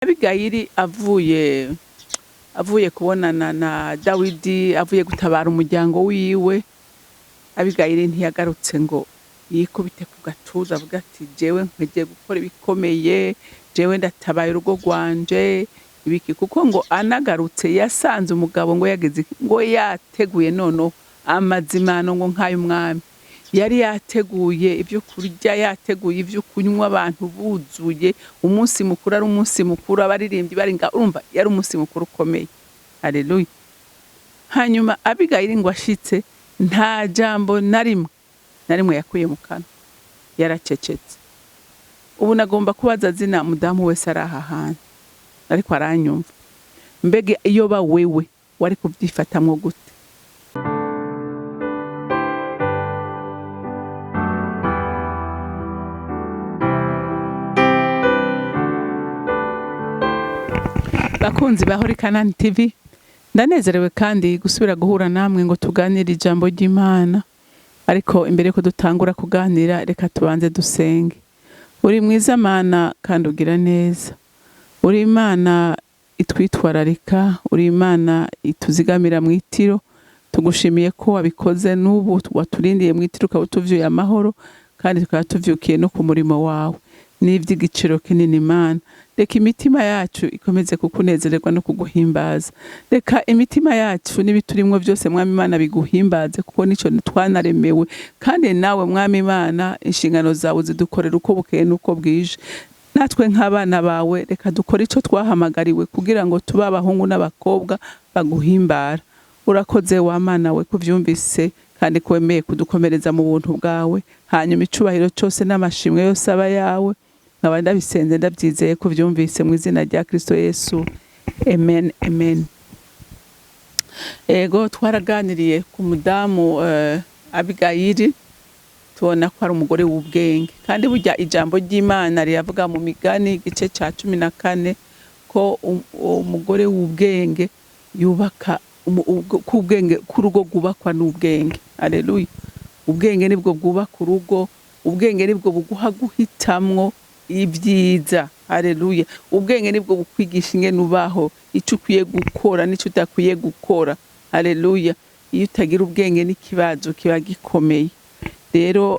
Abigayili avuye kubonana na Dawidi, avuye gutabara umuryango wiwe. Abigayili ntiyagarutse ngo yikubite ku gatuza avuga ati jewe nkwiye gukora ibikomeye, jewe ndatabaye urugo rwanje ibiki, kuko ngo anagarutse yasanze umugabo ngo yageze ngo yateguye nono amazimano ngo nk'ay'umwami. Yari yateguye ibyo kurya, yateguye ibyo kunywa, abantu buzuye, umunsi mukuru ari umunsi mukuru, abaririmbyi bari urumva yari umunsi mukuru ukomeye. Haleluya. Hanyuma Abigayili ngo ashitse nta jambo na rimwe yakuye mu kanwa, yaracecetse. Ubu nagomba kubaza zina mudamu wese ari aha hantu ariko aranyumva, mbega iyo ba wewe wari kubyifatamwo gute? Bakunzi ba CANAAN TV, ndanezerewe kandi gusubira guhura namwe ngo tuganire ijambo ry'Imana. Ariko imbere ko dutangura kuganira, reka tubanze dusenge. Uri mwiza Mana kandi ugira neza. Uri Imana itwitwararika, uri Imana ituzigamira mu itiro. Tugushimiye ko wabikoze n'ubu waturindiye mu itiro, ukaba utuvyuye amahoro kandi tukaba tuvyukiye no ku murimo wawe. N'ivy'igiciro kinini Imana. Reka imitima yacu ikomeze kukunezererwa no kuguhimbaza. Reka imitima yacu n'ibiturimwo byose Mwami Imana biguhimbaze, kuko nico twanaremewe, kandi nawe Mwami Imana inshingano zawe zidukorera uko bukeye n'uko bwije. Natwe nk'abana bawe reka dukora ico twahamagariwe kugira ngo tuba abahungu n'abakobwa baguhimbara. Urakoze wa Mana we kuvyumvise kandi kwemeye kudukomereza mu buntu bwawe. Hanyuma icubahiro cyose n'amashimwe yose aba yawe. Nkaba ndabisenze ndabyizeye ko byumvise mu izina rya Kristo Yesu. Amen, amen. Ego twaraganiriye ku mudamu Abigayili, tubona ko ari umugore w'ubwenge, kandi burya ijambo ry'Imana riyavuga mu Migani igice ca 14 ko umugore w'ubwenge yubaka k'urugo rwubakwa n'ubwenge. Haleluya. Ubwenge nibwo bwubaka urugo, ubwenge nibwo buguha guhitamwo ibyiza. Haleluya. Ubwenge nibwo bukwigisha ingene ubaho, ico ukwiye gukora n'ico utakwiye gukora. Haleluya. Iyo utagira ubwenge n'ikibazo kiba gikomeye. Rero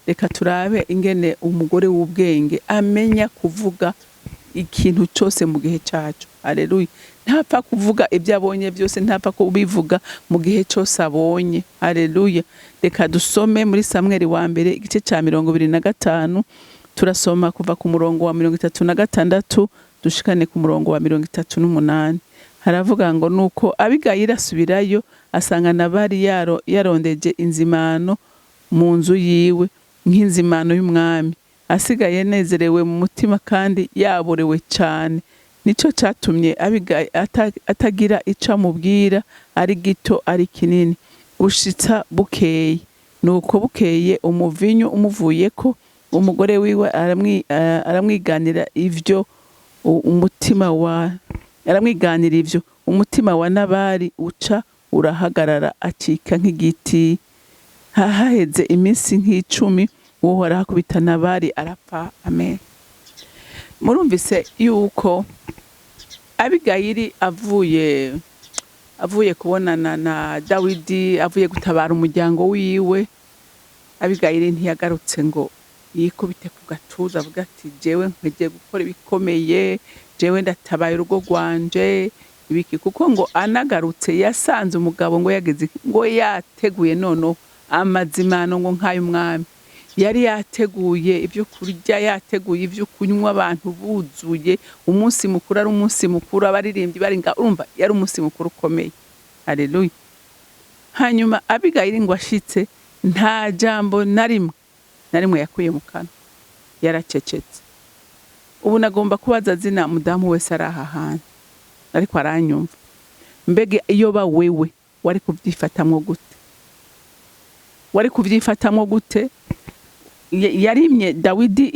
reka turabe ingene umugore w'ubwenge amenya kuvuga ikintu cyose mu gihe cyacu. Haleluya. Ntapfa kuvuga ibyo abonye byose, ntapfa kubivuga mu gihe cyose abonye. Haleluya. Reka dusome muri Samweli wa mbere igice ca 25, turasoma kuva ku murongo wa 36 dushikane ku murongo wa 38. Haravuga ngo nuko Abigayili asubirayo asanga Nabali yarondeje inzimano mu nzu yiwe nk'inzimano y'umwami, asigaye nezerewe mu mutima kandi yaborewe cyane. Nico catumye Abigayili atagira ica mubwira, ari gito ari kinini, ushitsa bukeye. Nuko bukeye umuvinyu umuvuyeko, umugore wiwe aramwiganira ivyo umutima wa Nabali uca urahagarara acika nk'igiti. Haheze iminsi nk'icumi Uhoraho akubita Nabali arapfa. Amen. Murumvise yuko Abigayili avuye kubonana na Dawidi, avuye gutabara umuryango wiwe. Abigayili ntiyagarutse ngo yikubite ku gatuza avuga ati jewe nkwiye gukora ibikomeye, jewe ndatabaye urugo rwanje ibiki, kuko ngo anagarutse yasanze umugabo ngo yageze ngo yateguye nono amazimano ngo nk'ay'umwami. Yari yateguye ibyo kurya, yateguye ibyo kunywa, abantu buzuye, umunsi mukuru ari umunsi mukuru, abaririmbyi bari urumva yari umunsi mukuru ukomeye. Haleluya. Hanyuma Abigayili ngo ashitse nta jambo na rimwe yakuye mu kanwa, yaracecetse. Ubu nagomba kubaza zina mudamu wese ari aha hantu ariko aranyumva, mbega iyo ba wewe wari kubyifatamwo gute? Wari kubyifatamwo gute? Yarimye Dawidi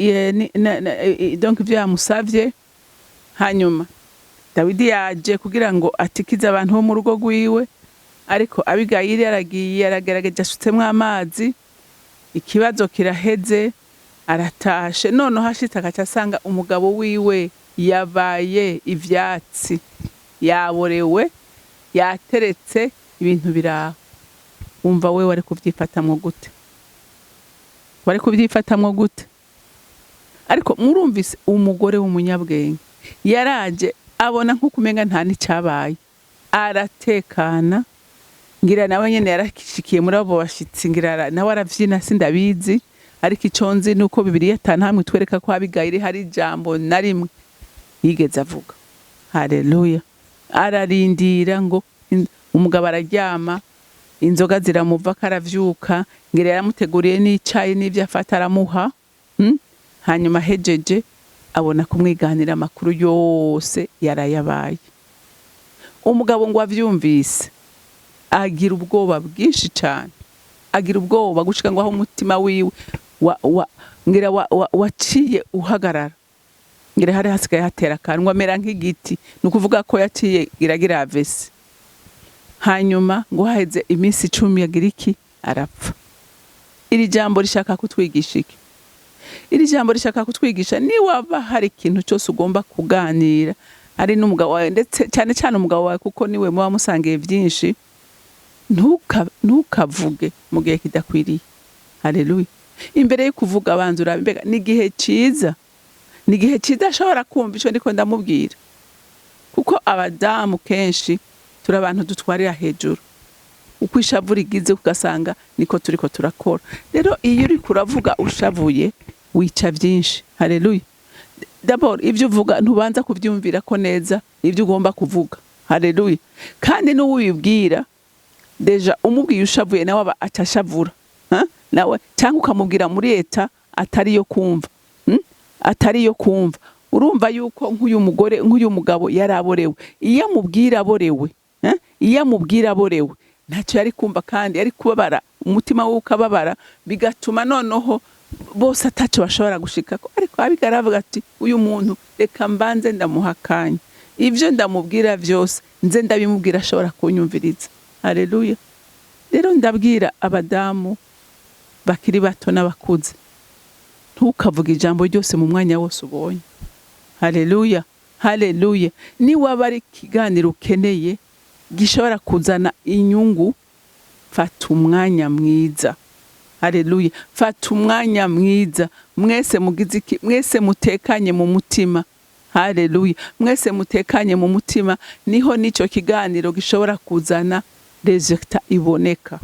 donc ivyo yamusavye. Hanyuma Dawidi yaje kugira ngo atikize abantu bo mu rugo rwiwe, ariko Abigayili yaragiye aragerageje ashutsemwo amazi, ikibazo kiraheze, aratashe. None hashitse akaca asanga umugabo wiwe yabaye ivyatsi, yaborewe, yateretse, ibintu biraho. Wumva we wari kuvyifatamwo gute? Wari kuvyifatamwo gute? Ariko murumvise umugore w'umunyabwenge yaraje abona nko kumenga nta n'icabaye, aratekana, ngira nawe nyene yarakishikiye muri abo bashitsi, ngira nawe aravyina sindabizi, ariko ico nzi nuko Bibiliya hamwe twereka ko Abigayili hari ijambo na rimwe yigeze avuga. Haleluya. Ararindira ngo umugabo araryama, inzoga ziramuva, karavyuka, ngira yaramuteguriye n'icayi n'ivyo afata aramuha, hanyuma hejeje abona kumwiganira amakuru yose yarayabaye. Umugabo ngo avyumvise agira ubwoba bwinshi cane, agira ubwoba gushika ngo aho umutima wiwe ngira waciye uhagarara, ngira hari hasigaye hatera akantu amera nk'igiti, nukuvuga ko yaciye gira avese. Hanyuma ngo haheze iminsi 10 yagira iki? Arapfa. Iri jambo rishaka kutwigisha iki? Iri jambo rishaka kutwigisha ni waba hari ikintu cyose ugomba kuganira ari n'umugabo wawe, ndetse cyane cyane umugabo wawe kuko niwe muba musangiye byinshi, ntukavuge mu gihe kidakwiriye. Haleluya. Imbere yo kuvuga abanza urabe ni igihe ciza, ni igihe ciza ashobora kumva ico ndiko ndamubwira, kuko abadamu kenshi turi abantu dutwarira hejuru, uko ishavu rigize ugasanga niko turiko turakora. Rero iyo uri kuravuga ushavuye wica byinshi. Haleluya. D'abord ivyo uvuga ntubanza kuvyumvira ko neza ivyo ugomba kuvuga. Haleluya. Kandi n'uwibwira deja umubwiye ushavuye nawe aba acashavura, nawe cyangwa ukamubwira muri leta atari yo kumva, atari yo kumva. Urumva yuko nk'uyu mugore nk'uyu mugabo yaraborewe, iyo mubwira aborewe, iyo mubwira aborewe ntacyo yari kumva, kandi yari kubabara, umutima we ukababara, bigatuma noneho bose ataco bashobora gushikako. Ariko Abigayili avuga ati uyu muntu reka mbanze ndamuhakanya, ivyo ndamubwira vyose nze ndabimubwira ashobora kunyumviriza. Haleluya. Rero ndabwira abadamu bakiri bato n'abakuze, ntukavuga ijambo ryose mu mwanya wose ubonye. Haleluya. Haleluya. Ni waba ari ikiganiro ukeneye gishobora kuzana inyungu, fata umwanya mwiza. Haleluya. Fata umwanya mwiza. Mwese mugize iki? Mwese mutekanye mu mutima. Haleluya. Mwese mutekanye mu mutima, niho nico kiganiro gishobora kuzana resultat iboneka.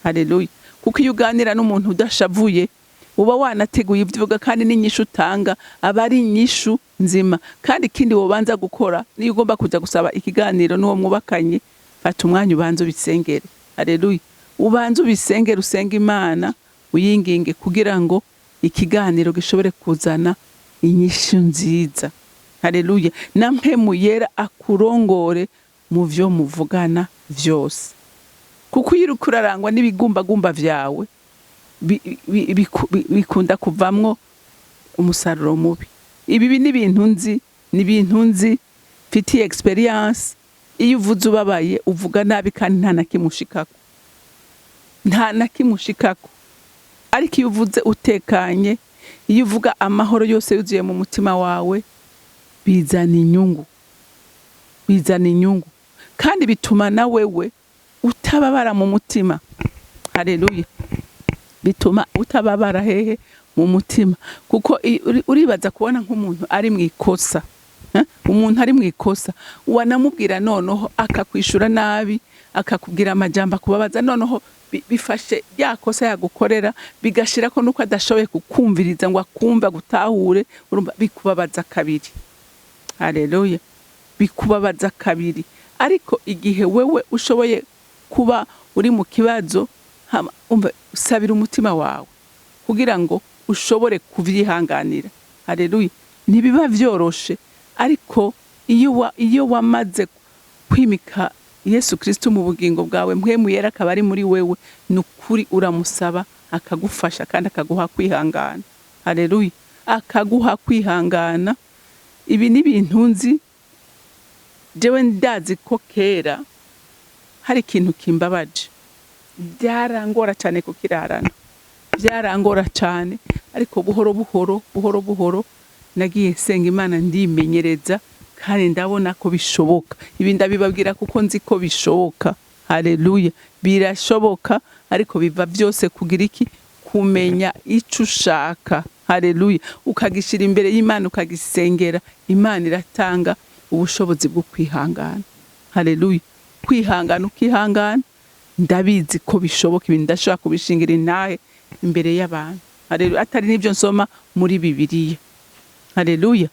Haleluya. Kuko iyo uganira n'umuntu udashavuye uba wanateguye ibyo kandi n'inyishu utanga aba ari inyishu nzima. Kandi ikindi wobanza gukora niyo ugomba kuja gusaba ikiganiro n'uwo mwubakanye, fata umwanya ubanza ubisengere. Haleluya. Ubanza ubisengere, usenga Imana, uyinginge kugira ngo ikiganiro gishobore kuzana inyishu nziza. Haleluya. Na mpemu yera akurongore mu vyo muvugana vyose, kuko iyo uriko urarangwa n'ibigumbagumba vyawe bikunda kuvamwo umusaruro mubi. Ibi ni ibintu nzi fitiye experience. Iyo uvuze ubabaye uvuga nabi kandi nta na kimushikako, ariko iyo uvuze utekanye, iyo uvuga amahoro yose yuzuye mu mutima wawe, bizana inyungu, kandi bituma na wewe utababara mu mutima. Haleluya. Bituma utababara hehe? Mu mutima. Kuko uribaza kubona nk'umuntu ari mu ikosa, umuntu ari mu ikosa, wanamubwira noneho akakwishura nabi, akakubwira amajambo akubabaza, noneho bifashe ya kosa yagukorera bigashira ko nuko adashoboye kukumviriza ngo akumva gutahure, urumva bikubabaza kabiri. Haleluya. Bikubabaza kabiri. Ariko igihe wewe ushoboye kuba uri mu kibazo, usabira umutima wawe kugira ngo ushobore kuvyihanganira. Haleluya. Ntibiba vyoroshe, ariko iyo wamaze kwimika Yesu Kristo mu bugingo bwawe, mpwemu yera akaba ari muri wewe, nukuri uramusaba akagufasha kandi akaguha kwihangana. Haleluya. Akaguha kwihangana. Ibi ni ibintu nzi, jewe ndazi ko kera hari ikintu kimbabaje, byarangora cyane kukirarana, byarangora cyane, ariko buhoro buhoro nagiye nsenga Imana ndimenyereza kandi ndabona ko bishoboka. Ibi ndabibabwira kuko nzi ko bishoboka. Haleluya. Birashoboka, ariko biva byose kugira iki? Kumenya ico ushaka. Haleluya. Ukagishira imbere y'Imana ukagisengera, Imana iratanga ubushobozi bwo kwihangana. Haleluya. Kwihangana ukihangana, ndabizi ko bishoboka. Ibi ndashaka kubishingira intahe imbere y'abantu. Haleluya. Atari nivyo nsoma muri Bibiliya. Haleluya.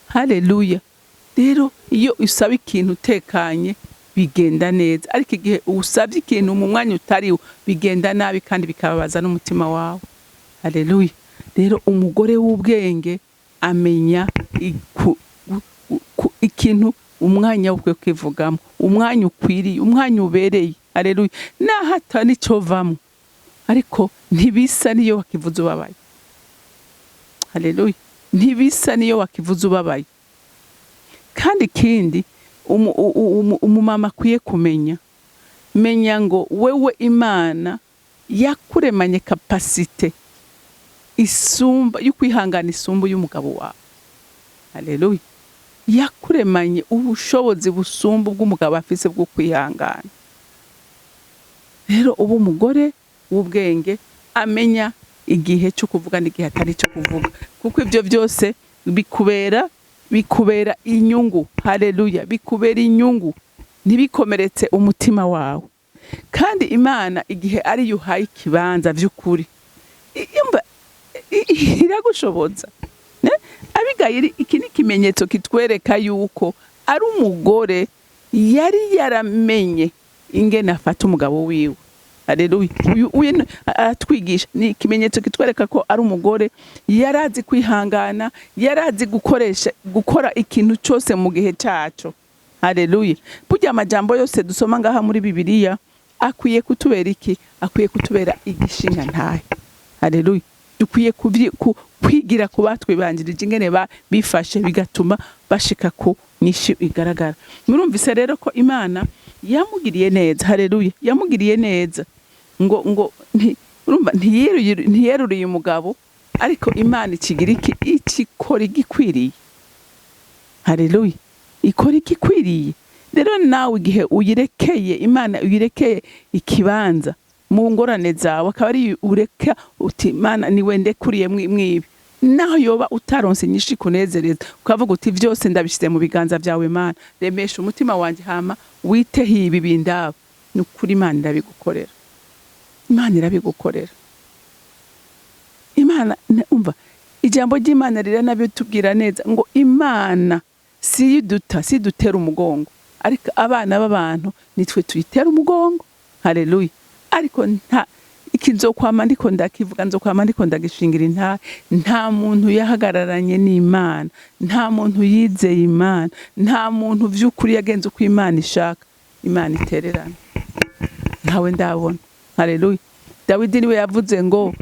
Haleluya. Rero iyo usaba ikintu utekanye bigenda neza, ariko igihe usabye ikintu mu mwanya utariwo bigenda nabi kandi bikababaza n'umutima wawe. Haleluya. Rero umugore w'ubwenge amenya ikintu umwanya wo kwivugamo, umwanya ukwiriye, umwanya ubereye. Haleluya. Nahata nicovamo, ariko ntibisa niyo wakivuza ubabaye. Haleluya. Ntibisa niyo wakivuza ubabaye. Kandi kindi umumama akwiye kumenya, menya ngo wewe Imana yakuremanye kapasite isumba y'ukwihangana isumba y'umugabo wawe. Haleluya. Yakuremanye ubushobozi busumba bw'umugabo afise bwo kwihangana. Rero ubu umugore w'ubwenge amenya igihe cyo kuvuga n'igihe atari cyo kuvuga, kuko ibyo byose bikubera inyungu. Haleluya. Bikubera inyungu, ntibikomeretse umutima wawe. Kandi Imana igihe ari yuhaye ikibanza by'ukuri iragushoboza. Abigayili, iki ni ikimenyetso kitwereka yuko ari umugore yari yaramenye ingene afata umugabo wiwe. Haleluya. Uyu atwigisha ni ikimenyetso kitwereka ko ari umugore yarazi kwihangana, yarazi gukora ikintu cyose mu gihe cyaco. Haleluya. Burya amajambo yose dusoma ngaha muri Bibiliya akwiye kutubera iki? Akwiye kutubera igishinga ntahe. Haleluya. Dukwiye kwigira ku batwibanjirije ingene bifashe bigatuma bashika ku nyishu igaragara. Murumvise rero ko Imana yamugiriye neza. Haleluya. Yamugiriye neza ngo ntiyeruriye umugabo, ariko Imana ikigira iki? Ikikora igikwiriye. Haleluya. Ikora igikwiriye. Rero nawe igihe uyirekeye Imana, uyirekeye ikibanza mu ngorane zawe, akaba ari ureka uti Imana niwe ndekuriye mwibi, naho yoba utaronse nyinshi kunezereza, ukavuga uti byose ndabishyize mu biganza byawe Mana, remesha umutima wanjye hama witeho ibi bindaba. Nukuri Imana irabigukorera. Imana irabigukorera. Imana umva ijambo ry'Imana rira nabyo tubwira neza ngo Imana si dutera umugongo, ariko abana b'abantu nitwe tuyitera umugongo. Haleluya. Ariko ikinzokwama ndiko ndakivuga, nzokwama ndiko ndagishingira nta muntu yahagararanye n'Imana, nta muntu yizeye Imana, nta muntu vy'ukuri yagenze uko Imana ishaka, Imana itererana. Ntawe ndabona. Haleluya. Dawidi niwe yavuze ngo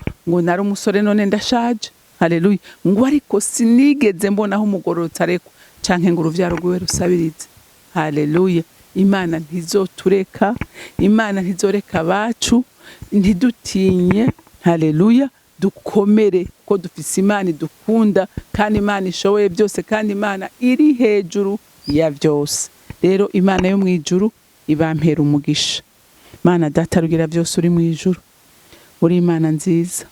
nari umusore none ndashaje. Haleluya. Ngo ariko sinigeze mbonaho umugororotsi arekwa canke ngo uruvyaro rwiwe rusabirize. Haleluya. Imana ntizotureka, Imana ntizoreka abacu, ntidutinye. Haleluya. Dukomere ko dufise Imana idukunda, kandi Imana ishoboye byose, kandi Imana iri hejuru ya byose. Rero Imana yo mwijuru ibampera umugisha. Mana data rugira byose uri mwijuru, uri Imana nziza,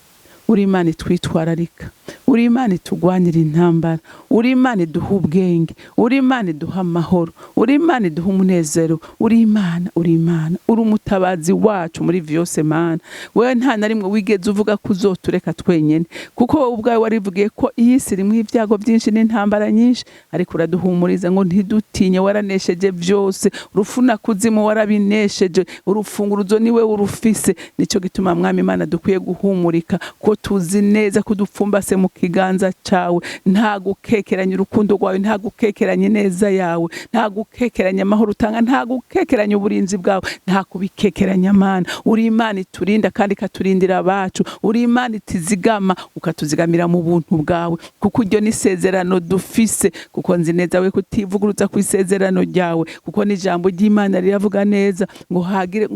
uri Imana itwitwararika, uri Imana itugwanira intambara, uri Imana iduha ubwenge, uri Imana iduha amahoro, uri Imana iduha umunezero, uri Imana uri umutabazi wacu muri vyose Mana. Wewe nta na rimwe wigeze uvuga ko uzotureka twenyene, kuko wowe ubwawe warivugiye ko iyi si irimwo ibyago byinshi n'intambara nyinshi, ariko uraduhumuriza ngo ntidutinye, waranesheje byose, urupfu na kuzimu warabinesheje, urufunguruzo niwe urufise. Nico gituma Mwami Imana dukwiye guhumurika ko tuzi neza kudupfumbase mu kiganza cawe, nta gukekeranya urukundo rwawe, nta gukekeranya neza yawe, nta gukekeranya amahoro utanga, nta gukekeranya uburinzi bwawe, nta kubikekeranya Mana. Uri Imana iturinda kandi katurindira abacu, uri Imana itizigama ukatuzigamira mu buntu bwawe, kuko iryo ni isezerano dufise, kuko nzi neza we kutivuguruza ku isezerano ryawe, kuko n'ijambo ry'Imana riravuga neza ngo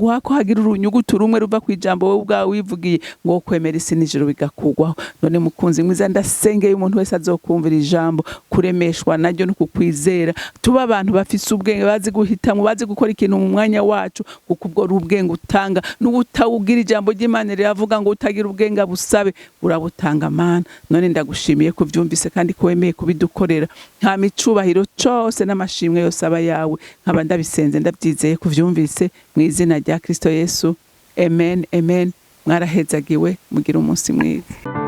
hako hagira urunyugutu rumwe ruva ku ijambo wowe ubwawe wivugiye ngo kwemera isi n'ijuru bigakugwaho. None mukunzi mwiza ndasengeye umuntu wese azokumvira ijambo kuremeshwa naryo no kukwizera, tuba abantu bafise ubwenge, bazi guhitamwo, bazi gukora ikintu mu mwanya wacu, kuko ubwo ari ubwenge utanga. N'utawugira ijambo ry'Imana riravuga ngo utagira ubwenge abusabe, urabutanga Mana. None ndagushimiye kuvyumvise kandi ko wemeye kubidukorera. Nta micubahiro cose n'amashimwe yose aba yawe, nkaba ndabisenze ndabyizeye kuvyumvise mu izina rya Kristo Yesu. Amen, amen. Mwarahezagiwe, mugira umunsi mwiza.